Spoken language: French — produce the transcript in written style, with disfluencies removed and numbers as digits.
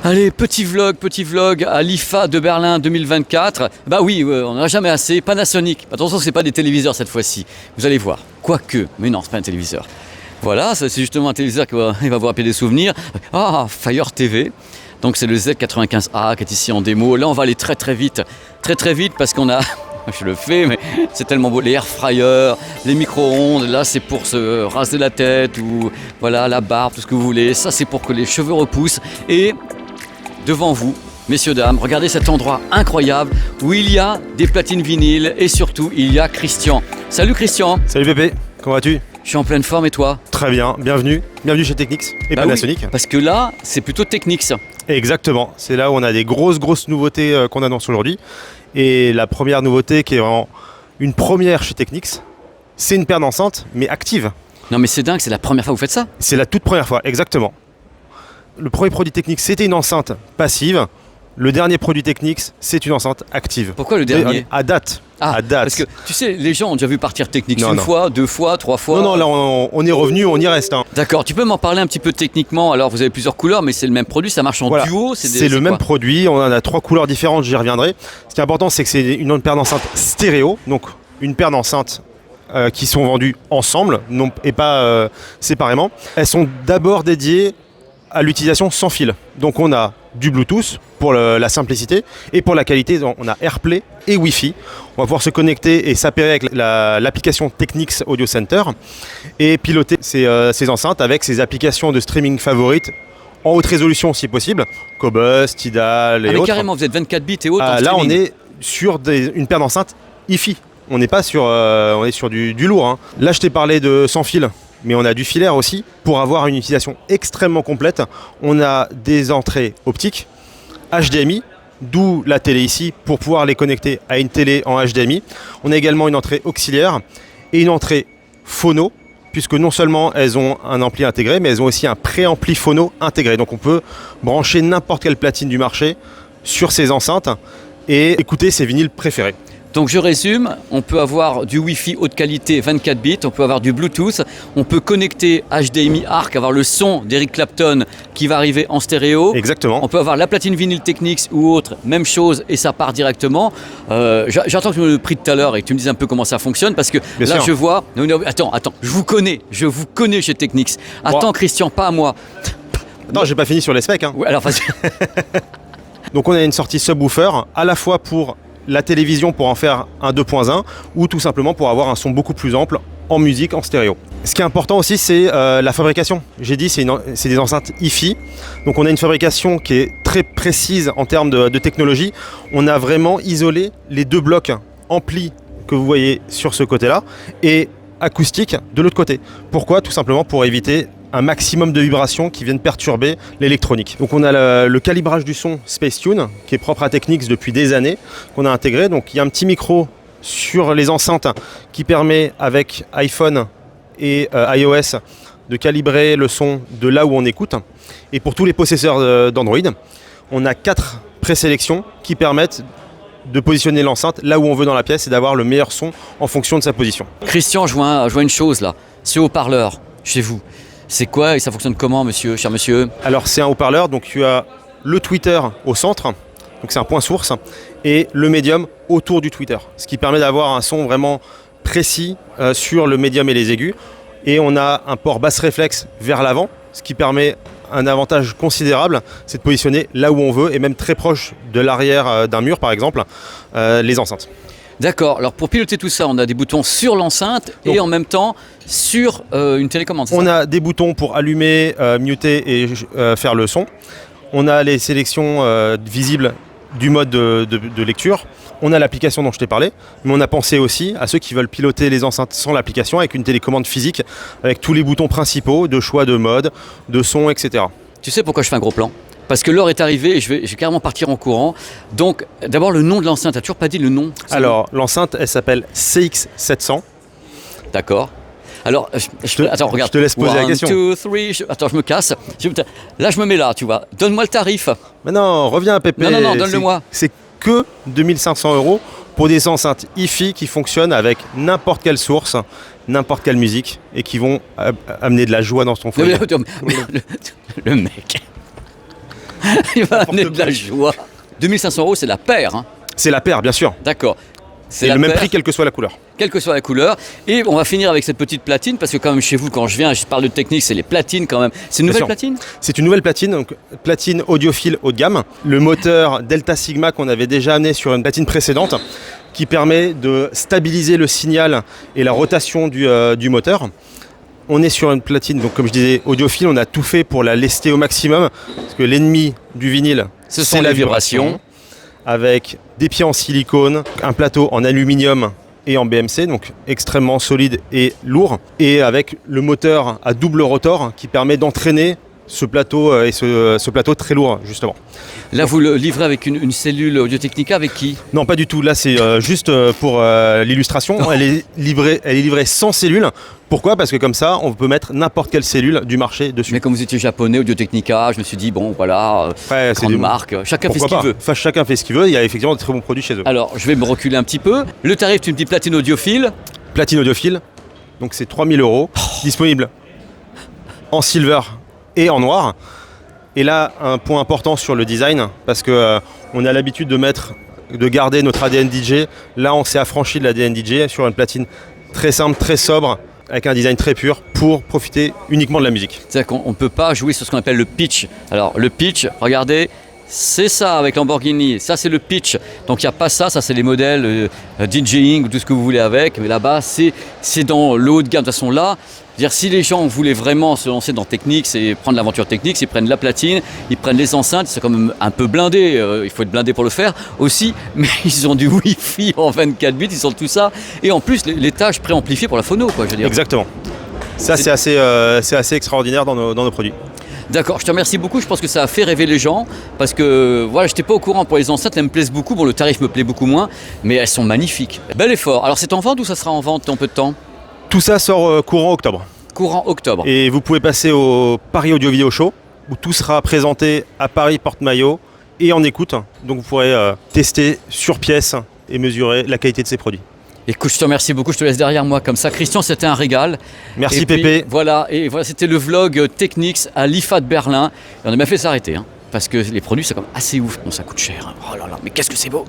Allez, petit vlog à l'IFA de Berlin 2024. Bah oui, on n'en a jamais assez. Panasonic. Attention, c'est pas des téléviseurs cette fois-ci. Vous allez voir. Quoique, mais non, c'est pas un téléviseur. Voilà, ça, c'est justement un téléviseur qui va vous rappeler des souvenirs. Ah, Fire TV. Donc c'est le Z95A qui est ici en démo. Là, on va aller très vite parce qu'on a... Je le fais, mais c'est tellement beau. Les air fryers, les micro-ondes, là c'est pour se raser la tête ou voilà, la barbe, tout ce que vous voulez. Ça c'est pour que les cheveux repoussent. Et devant vous, messieurs, dames, regardez cet endroit incroyable où il y a des platines vinyles et surtout il y a Christian. Salut Christian. Salut Pépé, comment vas-tu? Je suis en pleine forme et toi? Très bien, bienvenue chez Technics et Panasonic. Oui, parce que là, c'est plutôt Technics. Exactement, c'est là où on a des grosses nouveautés qu'on annonce aujourd'hui. Et la première nouveauté qui est vraiment une première chez Technics, c'est une paire d'enceintes, mais active. Non mais c'est dingue, c'est la première fois que vous faites ça? C'est la toute première fois, exactement. Le premier produit Technics, c'était une enceinte passive. Le dernier produit Technics, c'est une enceinte active. Pourquoi le dernier? À date. Ah, à date. Parce que tu sais, les gens ont déjà vu partir Technics Non. fois, 2 fois, 3 fois. Non, là on est revenu, on y reste. Hein. D'accord, tu peux m'en parler un petit peu techniquement? Alors vous avez plusieurs couleurs, mais c'est le même produit, ça marche en duo? C'est le même produit, on en a 3 couleurs différentes, j'y reviendrai. Ce qui est important, c'est que c'est une paire d'enceintes stéréo, donc une paire d'enceintes qui sont vendues ensemble et pas séparément. Elles sont d'abord dédiées à l'utilisation sans fil. Donc on a du Bluetooth pour la simplicité et pour la qualité, on a AirPlay et Wi-Fi. On va pouvoir se connecter et s'appairer avec l'application Technics Audio Center et piloter ces enceintes avec ses applications de streaming favorites en haute résolution si possible, Qobuz, Tidal et autres. Mais carrément, vous êtes 24 bits et autres en là, streaming. on est sur une paire d'enceintes Hi-Fi. On n'est pas sur, on est sur du lourd. Hein. Là, je t'ai parlé de sans fil. Mais on a du filaire aussi pour avoir une utilisation extrêmement complète. On a des entrées optiques, HDMI, d'où la télé ici pour pouvoir les connecter à une télé en HDMI. On a également une entrée auxiliaire et une entrée phono, puisque non seulement elles ont un ampli intégré, mais elles ont aussi un préampli phono intégré. Donc on peut brancher n'importe quelle platine du marché sur ces enceintes et écouter ses vinyles préférés. Donc je résume, on peut avoir du Wi-Fi haute qualité 24 bits, on peut avoir du Bluetooth, on peut connecter HDMI ARC, avoir le son d'Eric Clapton qui va arriver en stéréo. Exactement. On peut avoir la platine vinyle Technics ou autre, même chose et ça part directement. J'attends que tu me pries tout à l'heure et que tu me dises un peu comment ça fonctionne parce que Bien là sûr. je vois... Non, attends, je vous connais chez Technics. Attends Christian, pas à moi. Non, j'ai pas fini sur les specs. Hein. Ouais, alors vas-y. Donc on a une sortie subwoofer à la fois pour la télévision pour en faire un 2.1 ou tout simplement pour avoir un son beaucoup plus ample en musique, en stéréo. Ce qui est important aussi, c'est la fabrication. J'ai dit, c'est des enceintes Hi-Fi. Donc on a une fabrication qui est très précise en termes de technologie. On a vraiment isolé les 2 blocs amplis que vous voyez sur ce côté-là et acoustique de l'autre côté. Pourquoi? Tout simplement pour éviter un maximum de vibrations qui viennent perturber l'électronique. Donc on a le calibrage du son Spacetune qui est propre à Technics depuis des années, qu'on a intégré. Donc il y a un petit micro sur les enceintes qui permet avec iPhone et iOS de calibrer le son de là où on écoute. Et pour tous les possesseurs d'Android, on a 4 présélections qui permettent de positionner l'enceinte là où on veut dans la pièce et d'avoir le meilleur son en fonction de sa position. Christian, je vois une chose là, ce haut-parleur chez vous. C'est quoi et ça fonctionne comment, cher monsieur? Alors c'est un haut-parleur, donc tu as le tweeter au centre, donc c'est un point source, et le médium autour du tweeter, ce qui permet d'avoir un son vraiment précis sur le médium et les aigus. Et on a un port basse réflexe vers l'avant, ce qui permet un avantage considérable, c'est de positionner là où on veut et même très proche de l'arrière d'un mur par exemple, les enceintes. D'accord, alors pour piloter tout ça, on a des boutons sur l'enceinte et en même temps sur une télécommande. On a des boutons pour allumer, muter et faire le son. On a les sélections visibles du mode de lecture. On a l'application dont je t'ai parlé, mais on a pensé aussi à ceux qui veulent piloter les enceintes sans l'application avec une télécommande physique, avec tous les boutons principaux de choix de mode, de son, etc. Tu sais pourquoi je fais un gros plan? Parce que l'heure est arrivée et je vais carrément partir en courant. Donc, d'abord, le nom de l'enceinte. Tu n'as toujours pas dit le nom? Alors, l'enceinte, elle s'appelle CX700. D'accord. Alors, attends, regarde. Je te laisse poser la question. 1, 2, 3, attends, je me casse. Là, je me mets là, tu vois. Donne-moi le tarif. Mais non, reviens, Pépé. Non, donne-le-moi. C'est que 2500 € pour des enceintes Hi-Fi qui fonctionnent avec n'importe quelle source, n'importe quelle musique et qui vont amener de la joie dans ton foyer. Le mec. Il va amener de la joie. 2500 €, c'est la paire, hein. C'est la paire, bien sûr. D'accord. C'est la le même paire, prix, quelle que soit la couleur. quelle que soit la couleur. Et on va finir avec cette petite platine, parce que quand même chez vous, quand je viens, je parle de technique, c'est les platines quand même. C'est une Bien nouvelle sûr. platine? C'est une nouvelle platine, donc platine audiophile haut de gamme. Le moteur Delta Sigma qu'on avait déjà amené sur une platine précédente, qui permet de stabiliser le signal et la rotation du moteur. On est sur une platine, donc comme je disais, audiophile, on a tout fait pour la lester au maximum, parce que l'ennemi du vinyle, Ce sont c'est les la vibrations. vibration, avec des pieds en silicone, un plateau en aluminium et en BMC, donc extrêmement solide et lourd, et avec le moteur à double rotor qui permet d'entraîner ce plateau et ce plateau très lourd justement. Là, vous le livrez avec une cellule Audio-Technica, avec qui? Non, pas du tout. Là, c'est juste pour l'illustration. Elle est livrée sans cellule. Pourquoi? Parce que comme ça, on peut mettre n'importe quelle cellule du marché dessus. Mais comme vous étiez japonais, Audio-Technica, je me suis dit, bon, voilà, Après, c'est grande des- marque, chacun fait ce Pourquoi qu'il pas veut. Enfin, chacun fait ce qu'il veut. Il y a effectivement de très bons produits chez eux. Alors, je vais me reculer un petit peu. Le tarif, tu me dis platine audiophile. Platine audiophile, donc c'est 3000 €, disponible en silver et en noir. Et là, un point important sur le design, parce que on a l'habitude de garder notre ADN DJ. Là, on s'est affranchi de l'ADN DJ sur une platine très simple, très sobre, avec un design très pur, pour profiter uniquement de la musique. C'est-à-dire qu'on ne peut pas jouer sur ce qu'on appelle le pitch. Alors, le pitch, regardez, c'est ça avec Lamborghini, ça c'est le pitch. Donc il n'y a pas ça, ça c'est les modèles DJing ou tout ce que vous voulez avec. Mais là-bas, c'est dans le haut de gamme. De toute façon, là, dire si les gens voulaient vraiment se lancer dans Technics et prendre l'aventure Technics, ils prennent la platine, ils prennent les enceintes, c'est quand même un peu blindé, il faut être blindé pour le faire aussi, mais ils ont du Wi-Fi en 24 bits, ils ont tout ça, et en plus les tâches préamplifiées pour la phono, quoi, je veux dire. Exactement. Ça, c'est assez extraordinaire dans nos produits. D'accord, je te remercie beaucoup, je pense que ça a fait rêver les gens, parce que voilà, j'étais pas au courant pour les enceintes, elles me plaisent beaucoup, bon le tarif me plaît beaucoup moins, mais elles sont magnifiques. Bel effort. Alors c'est en vente ou ça sera en vente dans peu de temps? Tout ça sort courant octobre. Courant octobre. Et vous pouvez passer au Paris Audio Video Show, où tout sera présenté à Paris Porte-Maillot et en écoute. Donc vous pourrez tester sur pièce et mesurer la qualité de ces produits. Écoute, je te remercie beaucoup, je te laisse derrière moi comme ça. Christian, c'était un régal. Merci Et puis, Pépé. Voilà, c'était le vlog Technics à l'IFA de Berlin. Et on a bien fait s'arrêter, hein, parce que les produits, c'est quand même assez ouf. Bon, ça coûte cher, hein. Oh là là, mais qu'est-ce que c'est beau!